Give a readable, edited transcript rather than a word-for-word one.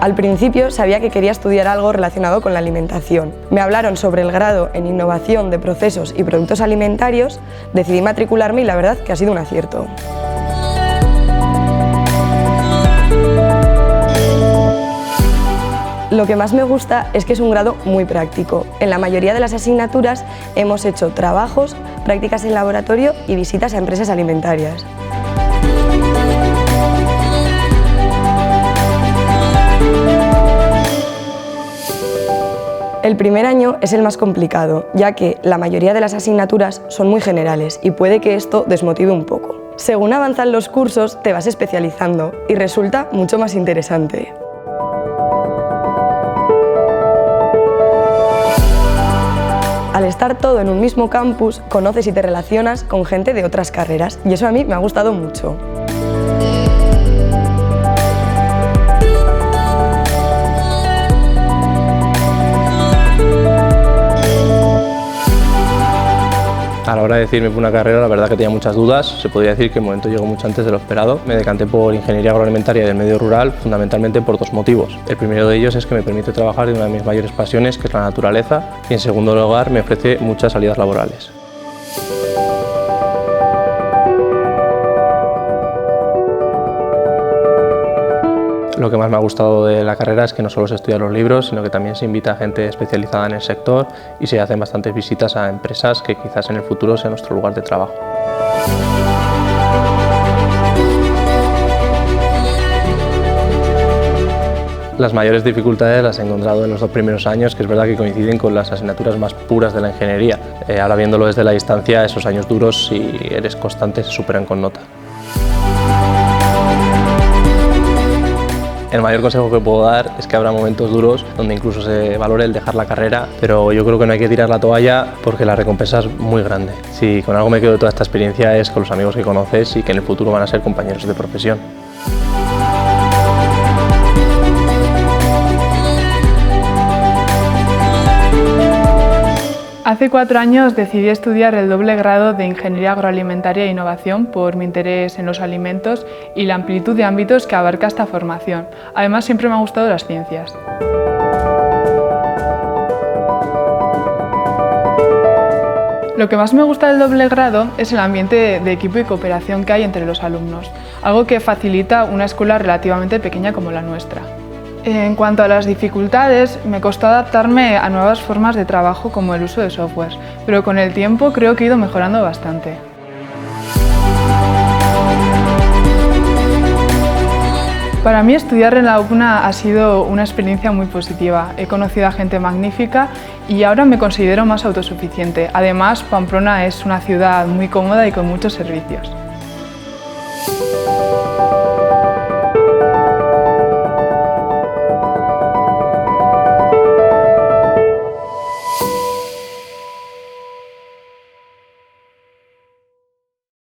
Al principio sabía que quería estudiar algo relacionado con la alimentación. Me hablaron sobre el grado en innovación de procesos y productos alimentarios, decidí matricularme y la verdad que ha sido un acierto. Lo que más me gusta es que es un grado muy práctico. En la mayoría de las asignaturas hemos hecho trabajos, prácticas en laboratorio y visitas a empresas alimentarias. El primer año es el más complicado, ya que la mayoría de las asignaturas son muy generales y puede que esto desmotive un poco. Según avanzan los cursos, te vas especializando y resulta mucho más interesante. Al estar todo en un mismo campus, conoces y te relacionas con gente de otras carreras y eso a mí me ha gustado mucho. A la hora de decidirme por una carrera, la verdad que tenía muchas dudas. Se podría decir que el momento llegó mucho antes de lo esperado. Me decanté por Ingeniería Agroalimentaria del medio rural, fundamentalmente por dos motivos. El primero de ellos es que me permite trabajar en una de mis mayores pasiones, que es la naturaleza, y en segundo lugar me ofrece muchas salidas laborales. Lo que más me ha gustado de la carrera es que no solo se estudian los libros, sino que también se invita a gente especializada en el sector y se hacen bastantes visitas a empresas que quizás en el futuro sea nuestro lugar de trabajo. Las mayores dificultades las he encontrado en los dos primeros años, que es verdad que coinciden con las asignaturas más puras de la ingeniería. Ahora viéndolo desde la distancia, esos años duros, si eres constante, se superan con nota. El mayor consejo que puedo dar es que habrá momentos duros donde incluso se valore el dejar la carrera, pero yo creo que no hay que tirar la toalla porque la recompensa es muy grande. Si con algo me quedo de toda esta experiencia es con los amigos que conoces y que en el futuro van a ser compañeros de profesión. Hace 4 años decidí estudiar el doble grado de Ingeniería Agroalimentaria e Innovación por mi interés en los alimentos y la amplitud de ámbitos que abarca esta formación. Además, siempre me han gustado las ciencias. Lo que más me gusta del doble grado es el ambiente de equipo y cooperación que hay entre los alumnos, algo que facilita una escuela relativamente pequeña como la nuestra. En cuanto a las dificultades, me costó adaptarme a nuevas formas de trabajo como el uso de software, pero con el tiempo creo que he ido mejorando bastante. Para mí estudiar en la UPNA ha sido una experiencia muy positiva. He conocido a gente magnífica y ahora me considero más autosuficiente. Además, Pamplona es una ciudad muy cómoda y con muchos servicios.